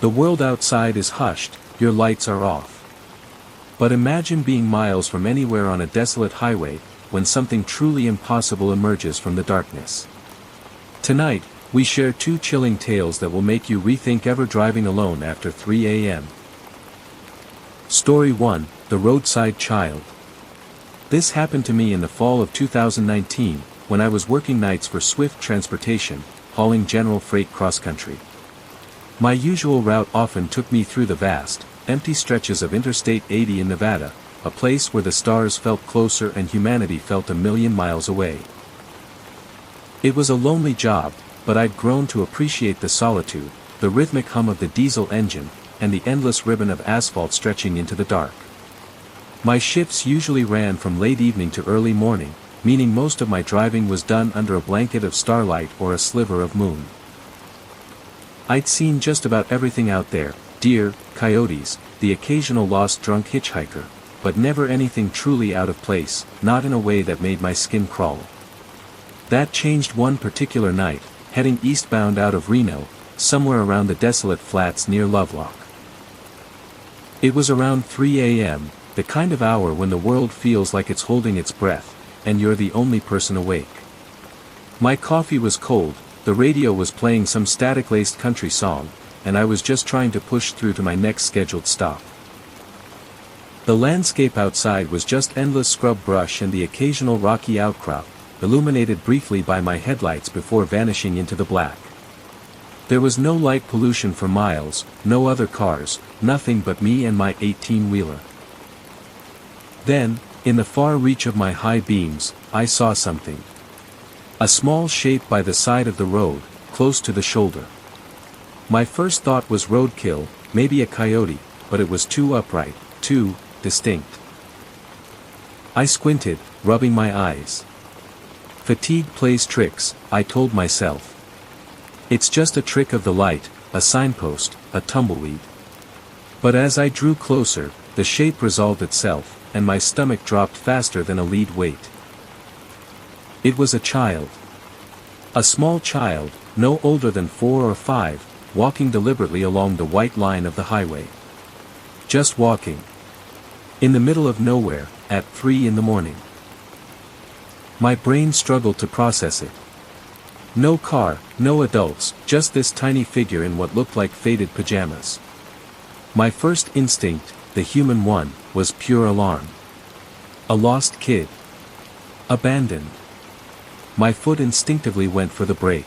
The world outside is hushed, your lights are off. But imagine being miles from anywhere on a desolate highway, when something truly impossible emerges from the darkness. Tonight, we share two chilling tales that will make you rethink ever driving alone after 3 a.m. Story 1, The Roadside Child. This happened to me in the fall of 2019, when I was working nights for Swift Transportation, hauling general freight cross-country. My usual route often took me through the vast, empty stretches of Interstate 80 in Nevada, a place where the stars felt closer and humanity felt a million miles away. It was a lonely job, but I'd grown to appreciate the solitude, the rhythmic hum of the diesel engine, and the endless ribbon of asphalt stretching into the dark. My shifts usually ran from late evening to early morning, meaning most of my driving was done under a blanket of starlight or a sliver of moon. I'd seen just about everything out there, deer, coyotes, the occasional lost drunk hitchhiker, but never anything truly out of place, not in a way that made my skin crawl. That changed one particular night, heading eastbound out of Reno, somewhere around the desolate flats near Lovelock. It was around 3 a.m., the kind of hour when the world feels like it's holding its breath, and you're the only person awake. My coffee was cold, the radio was playing some static-laced country song, and I was just trying to push through to my next scheduled stop. The landscape outside was just endless scrub brush and the occasional rocky outcrop, illuminated briefly by my headlights before vanishing into the black. There was no light pollution for miles, no other cars, nothing but me and my 18-wheeler. Then, in the far reach of my high beams, I saw something. A small shape by the side of the road, close to the shoulder. My first thought was roadkill, maybe a coyote, but it was too upright, too distinct. I squinted, rubbing my eyes. Fatigue plays tricks, I told myself. It's just a trick of the light, a signpost, a tumbleweed. But as I drew closer, the shape resolved itself, and my stomach dropped faster than a lead weight. It was a child. A small child, no older than 4 or 5, walking deliberately along the white line of the highway. Just walking. In the middle of nowhere, at 3 in the morning. My brain struggled to process it. No car, no adults, just this tiny figure in what looked like faded pajamas. My first instinct, the human one, was pure alarm. A lost kid. Abandoned. My foot instinctively went for the brake.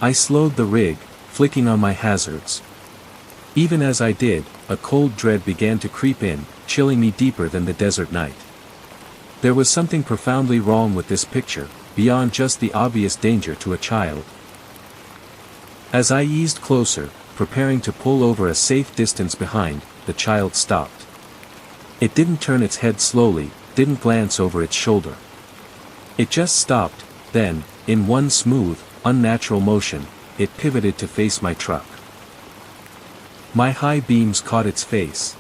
I slowed the rig, flicking on my hazards. Even as I did, a cold dread began to creep in, chilling me deeper than the desert night. There was something profoundly wrong with this picture, beyond just the obvious danger to a child. As I eased closer, preparing to pull over a safe distance behind, the child stopped. It didn't turn its head slowly, didn't glance over its shoulder. It just stopped, then, in one smooth, unnatural motion, it pivoted to face my truck. My high beams caught its face.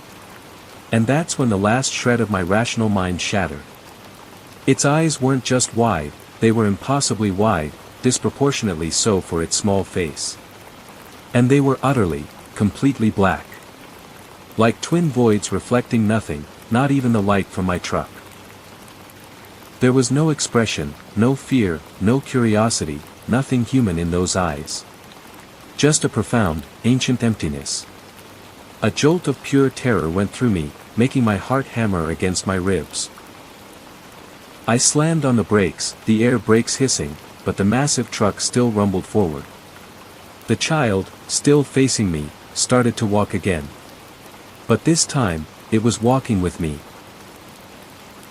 And that's when the last shred of my rational mind shattered. Its eyes weren't just wide, they were impossibly wide, disproportionately so for its small face. And they were utterly, completely black. Like twin voids reflecting nothing, not even the light from my truck. There was no expression, no fear, no curiosity, nothing human in those eyes. Just a profound, ancient emptiness. A jolt of pure terror went through me, making my heart hammer against my ribs. I slammed on the brakes, the air brakes hissing, but the massive truck still rumbled forward. The child, still facing me, started to walk again. But this time, it was walking with me.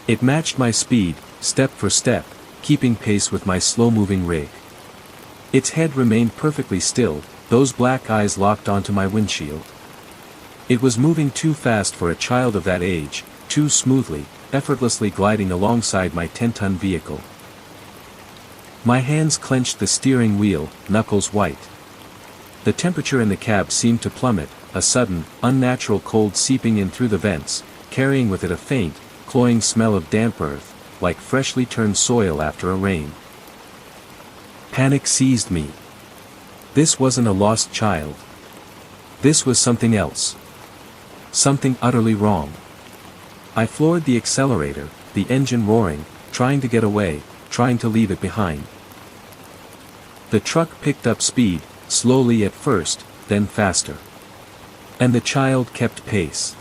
It matched my speed, step for step, keeping pace with my slow-moving rig. Its head remained perfectly still, those black eyes locked onto my windshield. It was moving too fast for a child of that age, too smoothly, effortlessly gliding alongside my 10-ton vehicle. My hands clenched the steering wheel, knuckles white. The temperature in the cab seemed to plummet, a sudden, unnatural cold seeping in through the vents, carrying with it a faint, cloying smell of damp earth, like freshly turned soil after a rain. Panic seized me. This wasn't a lost child. This was something else. Something utterly wrong. I floored the accelerator, the engine roaring, trying to get away, trying to leave it behind. The truck picked up speed, slowly at first, then faster. And the child kept pace.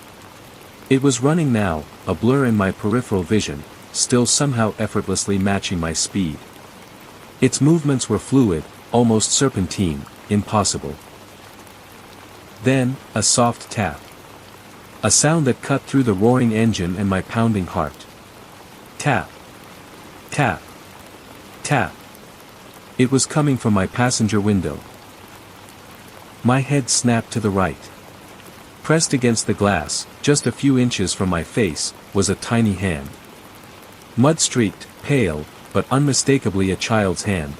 It was running now, a blur in my peripheral vision, still somehow effortlessly matching my speed. Its movements were fluid, almost serpentine, impossible. Then, a soft tap. A sound that cut through the roaring engine and my pounding heart. Tap. Tap. Tap. It was coming from my passenger window. My head snapped to the right. Pressed against the glass, just a few inches from my face, was a tiny hand. Mud-streaked, pale, but unmistakably a child's hand.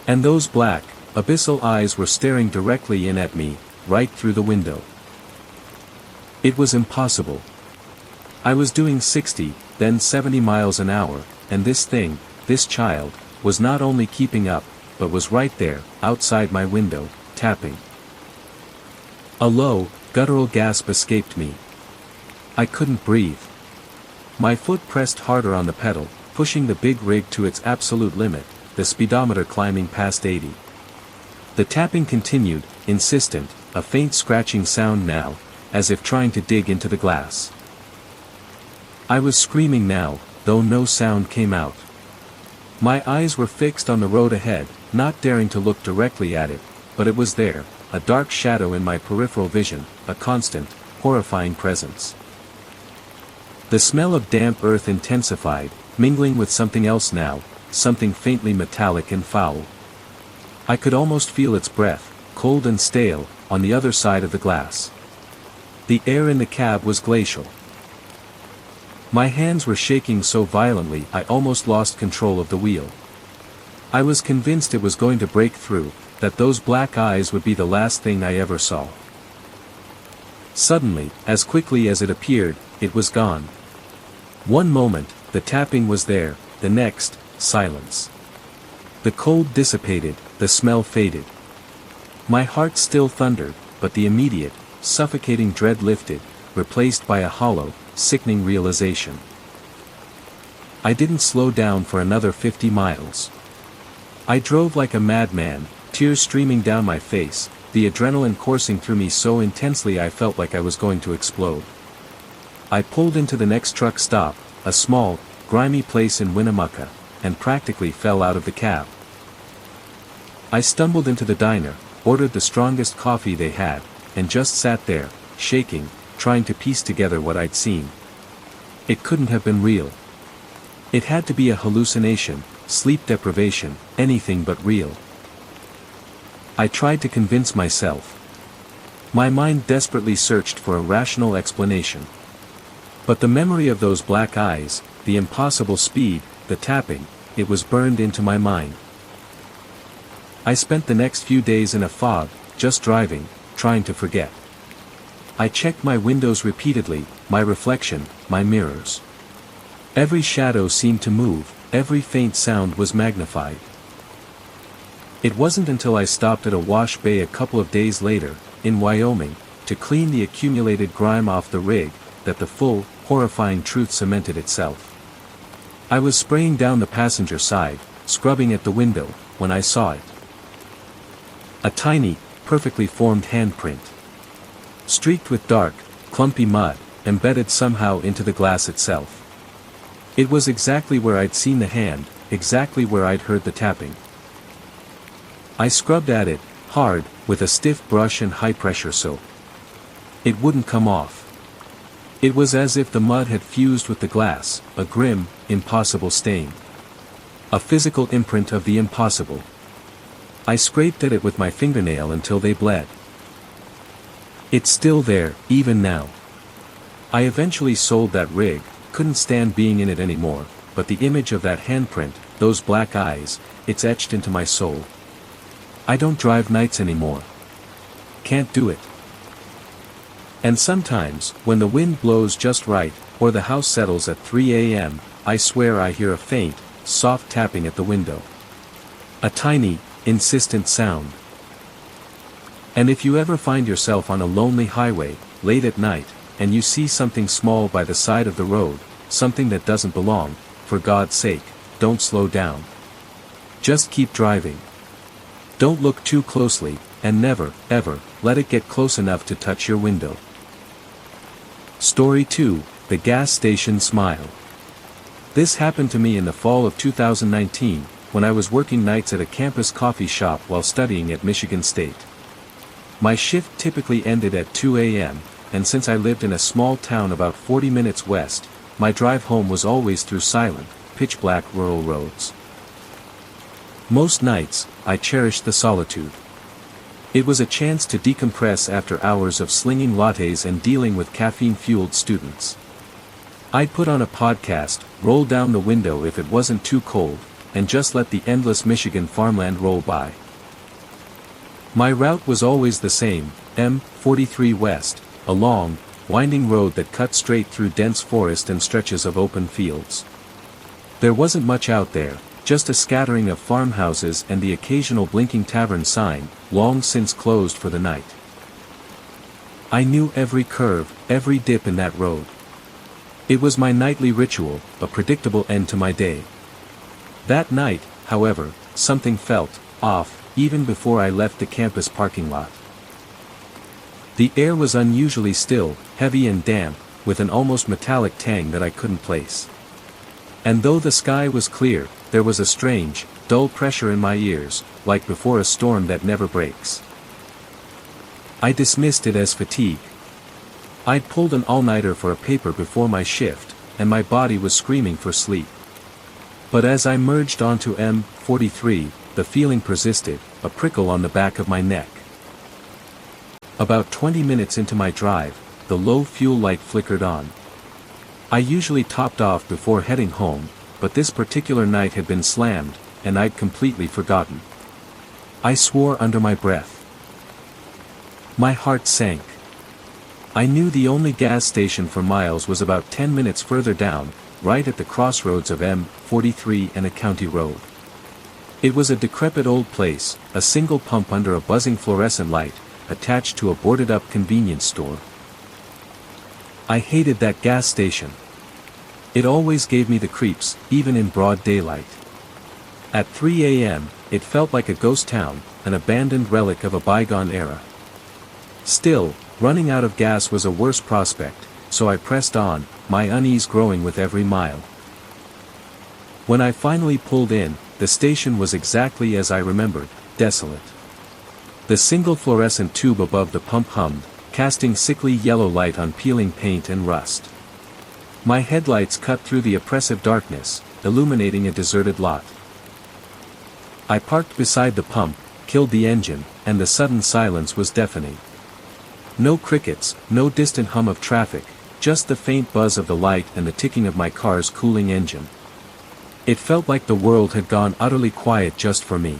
And those black, abyssal eyes were staring directly in at me, right through the window. It was impossible. I was doing 60, then 70 miles an hour, and this thing, this child, was not only keeping up, but was right there, outside my window, tapping. A low, guttural gasp escaped me. I couldn't breathe. My foot pressed harder on the pedal, pushing the big rig to its absolute limit, the speedometer climbing past 80. The tapping continued, insistent, a faint scratching sound now, as if trying to dig into the glass. I was screaming now, though no sound came out. My eyes were fixed on the road ahead, not daring to look directly at it, but it was there, a dark shadow in my peripheral vision, a constant, horrifying presence. The smell of damp earth intensified, mingling with something else now, something faintly metallic and foul. I could almost feel its breath, cold and stale, on the other side of the glass. The air in the cab was glacial. My hands were shaking so violently I almost lost control of the wheel. I was convinced it was going to break through, that those black eyes would be the last thing I ever saw. Suddenly, as quickly as it appeared, it was gone. One moment, the tapping was there, the next, silence. The cold dissipated, the smell faded. My heart still thundered, but the immediate, suffocating dread lifted, replaced by a hollow, sickening realization. I didn't slow down for another 50 miles. I drove like a madman, tears streaming down my face, the adrenaline coursing through me so intensely I felt like I was going to explode. I pulled into the next truck stop, a small, grimy place in Winnemucca, and practically fell out of the cab. I stumbled into the diner, ordered the strongest coffee they had, and just sat there, shaking, trying to piece together what I'd seen. It couldn't have been real. It had to be a hallucination, sleep deprivation, anything but real. I tried to convince myself. My mind desperately searched for a rational explanation. But the memory of those black eyes, the impossible speed, the tapping, it was burned into my mind. I spent the next few days in a fog, just driving, trying to forget. I checked my windows repeatedly, my reflection, my mirrors. Every shadow seemed to move, every faint sound was magnified. It wasn't until I stopped at a wash bay a couple of days later, in Wyoming, to clean the accumulated grime off the rig, that the full, horrifying truth cemented itself. I was spraying down the passenger side, scrubbing at the window, when I saw it. A tiny, perfectly formed handprint. Streaked with dark, clumpy mud, embedded somehow into the glass itself. It was exactly where I'd seen the hand, exactly where I'd heard the tapping. I scrubbed at it, hard, with a stiff brush and high-pressure soap. It wouldn't come off. It was as if the mud had fused with the glass, a grim, impossible stain. A physical imprint of the impossible. I scraped at it with my fingernail until they bled. It's still there, even now. I eventually sold that rig, couldn't stand being in it anymore, but the image of that handprint, those black eyes, it's etched into my soul. I don't drive nights anymore. Can't do it. And sometimes, when the wind blows just right, or the house settles at 3 a.m., I swear I hear a faint, soft tapping at the window. A tiny, insistent sound. And if you ever find yourself on a lonely highway, late at night, and you see something small by the side of the road, something that doesn't belong, for God's sake, don't slow down. Just keep driving. Don't look too closely, and never, ever, let it get close enough to touch your window. Story 2, The Gas Station Smile. This happened to me in the fall of 2019, when I was working nights at a campus coffee shop while studying at Michigan State. My shift typically ended at 2 a.m., and since I lived in a small town about 40 minutes west, my drive home was always through silent, pitch-black rural roads. Most nights, I cherished the solitude. It was a chance to decompress after hours of slinging lattes and dealing with caffeine-fueled students. I'd put on a podcast, roll down the window if it wasn't too cold, and just let the endless Michigan farmland roll by. My route was always the same, M43 West, a long, winding road that cut straight through dense forest and stretches of open fields. There wasn't much out there, just a scattering of farmhouses and the occasional blinking tavern sign, long since closed for the night. I knew every curve, every dip in that road. It was my nightly ritual, a predictable end to my day. That night, however, something felt off, even before I left the campus parking lot. The air was unusually still, heavy and damp, with an almost metallic tang that I couldn't place. And though the sky was clear, there was a strange, dull pressure in my ears, like before a storm that never breaks. I dismissed it as fatigue. I'd pulled an all-nighter for a paper before my shift, and my body was screaming for sleep. But as I merged onto M43, the feeling persisted, a prickle on the back of my neck. About 20 minutes into my drive, the low fuel light flickered on. I usually topped off before heading home, but this particular night had been slammed, and I'd completely forgotten. I swore under my breath. My heart sank. I knew the only gas station for miles was about 10 minutes further down, right at the crossroads of M43 and a county road. It was a decrepit old place, a single pump under a buzzing fluorescent light, attached to a boarded-up convenience store. I hated that gas station. It always gave me the creeps, even in broad daylight. At 3 a.m., it felt like a ghost town, an abandoned relic of a bygone era. Still, running out of gas was a worse prospect, so I pressed on, my unease growing with every mile. When I finally pulled in, the station was exactly as I remembered, desolate. The single fluorescent tube above the pump hummed, casting sickly yellow light on peeling paint and rust. My headlights cut through the oppressive darkness, illuminating a deserted lot. I parked beside the pump, killed the engine, and the sudden silence was deafening. No crickets, no distant hum of traffic, just the faint buzz of the light and the ticking of my car's cooling engine. It felt like the world had gone utterly quiet just for me.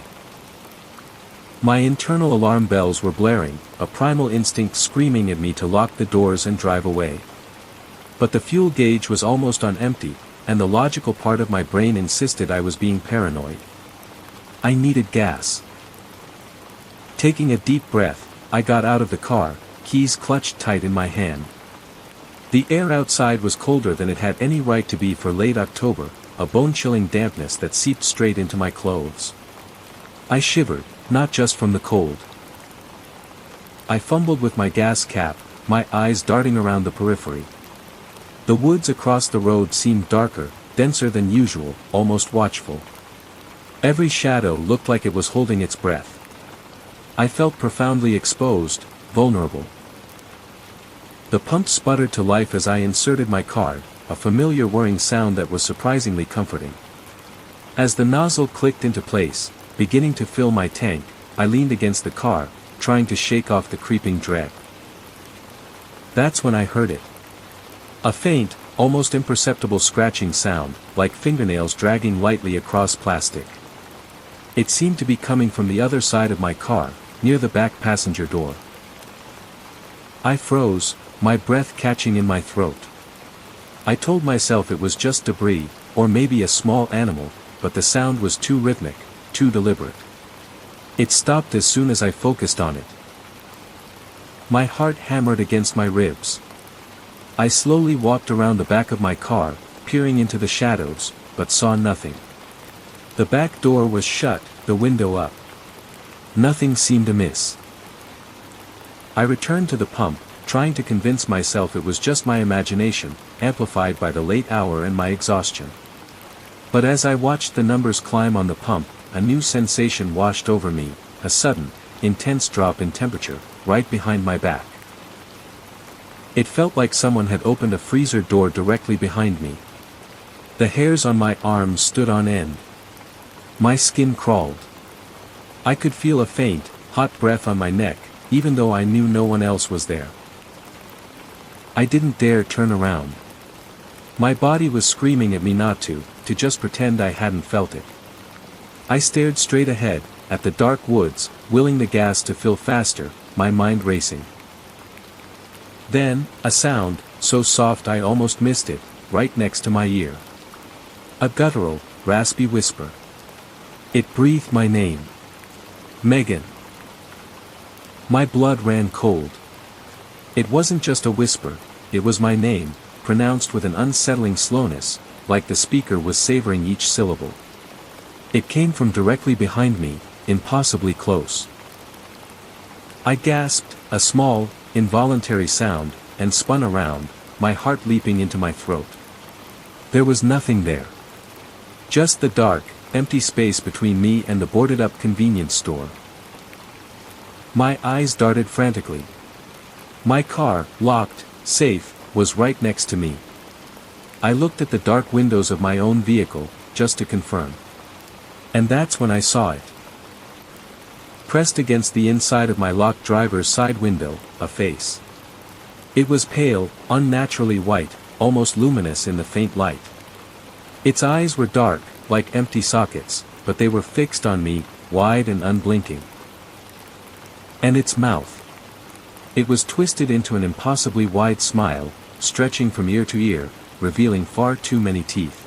My internal alarm bells were blaring, a primal instinct screaming at me to lock the doors and drive away. But the fuel gauge was almost on empty, and the logical part of my brain insisted I was being paranoid. I needed gas. Taking a deep breath, I got out of the car, keys clutched tight in my hand. The air outside was colder than it had any right to be for late October, a bone-chilling dampness that seeped straight into my clothes. I shivered, not just from the cold. I fumbled with my gas cap, my eyes darting around the periphery. The woods across the road seemed darker, denser than usual, almost watchful. Every shadow looked like it was holding its breath. I felt profoundly exposed, vulnerable. The pump sputtered to life as I inserted my card, a familiar whirring sound that was surprisingly comforting. As the nozzle clicked into place, beginning to fill my tank, I leaned against the car, trying to shake off the creeping dread. That's when I heard it. A faint, almost imperceptible scratching sound, like fingernails dragging lightly across plastic. It seemed to be coming from the other side of my car, near the back passenger door. I froze, my breath catching in my throat. I told myself it was just debris, or maybe a small animal, but the sound was too rhythmic, too deliberate. It stopped as soon as I focused on it. My heart hammered against my ribs. I slowly walked around the back of my car, peering into the shadows, but saw nothing. The back door was shut, the window up. Nothing seemed amiss. I returned to the pump, trying to convince myself it was just my imagination, amplified by the late hour and my exhaustion. But as I watched the numbers climb on the pump, a new sensation washed over me, a sudden, intense drop in temperature, right behind my back. It felt like someone had opened a freezer door directly behind me. The hairs on my arms stood on end. My skin crawled. I could feel a faint, hot breath on my neck, even though I knew no one else was there. I didn't dare turn around. My body was screaming at me not to just pretend I hadn't felt it. I stared straight ahead, at the dark woods, willing the gas to fill faster, my mind racing. Then, a sound, so soft I almost missed it, right next to my ear. A guttural, raspy whisper. It breathed my name. Megan. My blood ran cold. It wasn't just a whisper, it was my name, pronounced with an unsettling slowness, like the speaker was savoring each syllable. It came from directly behind me, impossibly close. I gasped, a small, involuntary sound, and spun around, my heart leaping into my throat. There was nothing there. Just the dark, empty space between me and the boarded-up convenience store. My eyes darted frantically. My car, locked, safe, was right next to me. I looked at the dark windows of my own vehicle, just to confirm. And that's when I saw it. Pressed against the inside of my locked driver's side window, a face. It was pale, unnaturally white, almost luminous in the faint light. Its eyes were dark, like empty sockets, but they were fixed on me, wide and unblinking. And its mouth. It was twisted into an impossibly wide smile, stretching from ear to ear, revealing far too many teeth.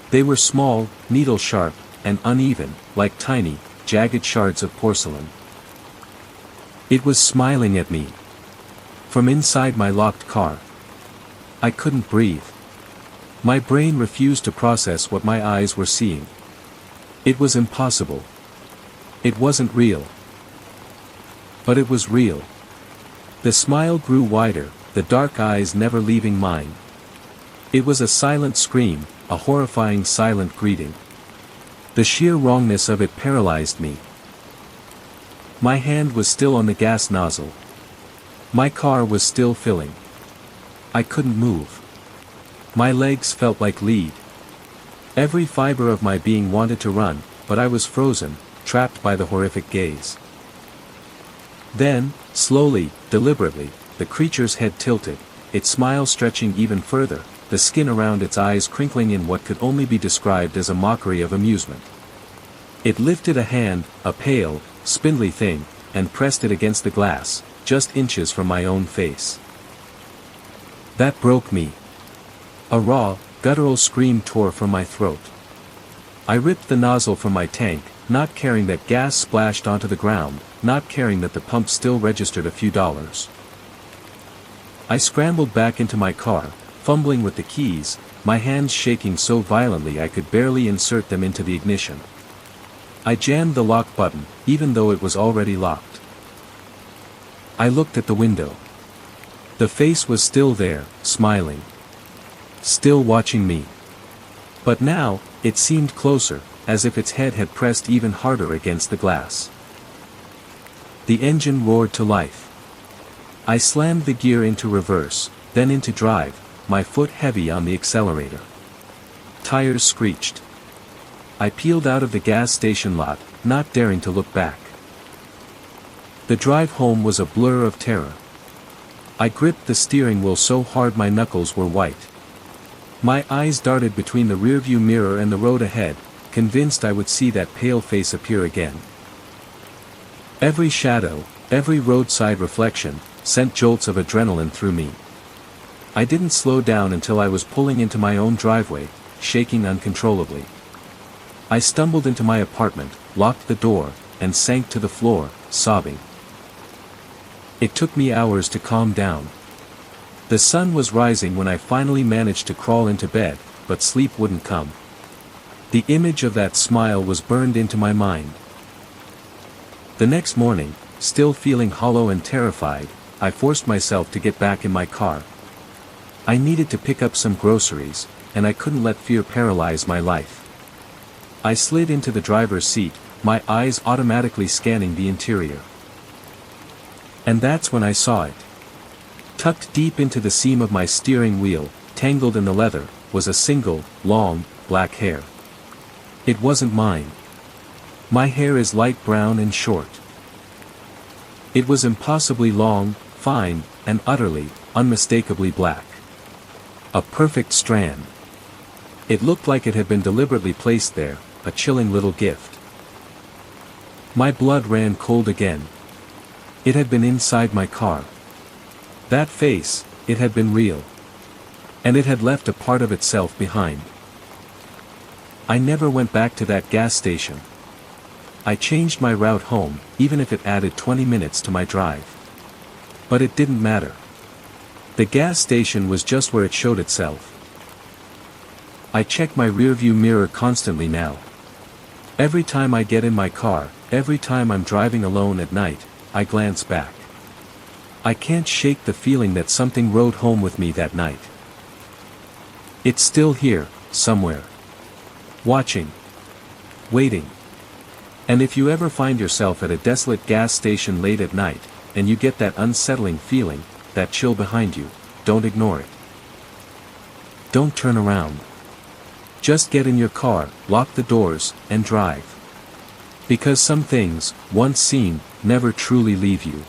They were small, needle-sharp, and uneven, like tiny, jagged shards of porcelain. It was smiling at me. From inside my locked car. I couldn't breathe. My brain refused to process what my eyes were seeing. It was impossible. It wasn't real. But it was real. The smile grew wider, the dark eyes never leaving mine. It was a silent scream, a horrifying silent greeting. The sheer wrongness of it paralyzed me. My hand was still on the gas nozzle. My car was still filling. I couldn't move. My legs felt like lead. Every fiber of my being wanted to run, but I was frozen, trapped by the horrific gaze. Then, slowly, deliberately, the creature's head tilted, its smile stretching even further, the skin around its eyes crinkling in what could only be described as a mockery of amusement. It lifted a hand, a pale, spindly thing, and pressed it against the glass, just inches from my own face. That broke me. A raw, guttural scream tore from my throat. I ripped the nozzle from my tank, not caring that gas splashed onto the ground, not caring that the pump still registered a few dollars. I scrambled back into my car, fumbling with the keys, my hands shaking so violently I could barely insert them into the ignition. I jammed the lock button, even though it was already locked. I looked at the window. The face was still there, smiling. Still watching me. But now, it seemed closer, as if its head had pressed even harder against the glass. The engine roared to life. I slammed the gear into reverse, then into drive, my foot heavy on the accelerator. Tires screeched. I peeled out of the gas station lot, not daring to look back. The drive home was a blur of terror. I gripped the steering wheel so hard my knuckles were white. My eyes darted between the rearview mirror and the road ahead, convinced I would see that pale face appear again. Every shadow, every roadside reflection, sent jolts of adrenaline through me. I didn't slow down until I was pulling into my own driveway, shaking uncontrollably. I stumbled into my apartment, locked the door, and sank to the floor, sobbing. It took me hours to calm down. The sun was rising when I finally managed to crawl into bed, but sleep wouldn't come. The image of that smile was burned into my mind. The next morning, still feeling hollow and terrified, I forced myself to get back in my car. I needed to pick up some groceries, and I couldn't let fear paralyze my life. I slid into the driver's seat, my eyes automatically scanning the interior. And that's when I saw it. Tucked deep into the seam of my steering wheel, tangled in the leather, was a single, long, black hair. It wasn't mine. My hair is light brown and short. It was impossibly long, fine, and utterly, unmistakably black. A perfect strand. It looked like it had been deliberately placed there, a chilling little gift. My blood ran cold again. It had been inside my car. That face, it had been real. And it had left a part of itself behind. I never went back to that gas station. I changed my route home, even if it added 20 minutes to my drive. But it didn't matter. The gas station was just where it showed itself. I check my rearview mirror constantly now. Every time I get in my car, every time I'm driving alone at night, I glance back. I can't shake the feeling that something rode home with me that night. It's still here, somewhere. Watching. Waiting. And if you ever find yourself at a desolate gas station late at night, and you get that unsettling feeling, that chill behind you, don't ignore it. Don't turn around. Just get in your car, lock the doors, and drive. Because some things, once seen, never truly leave you.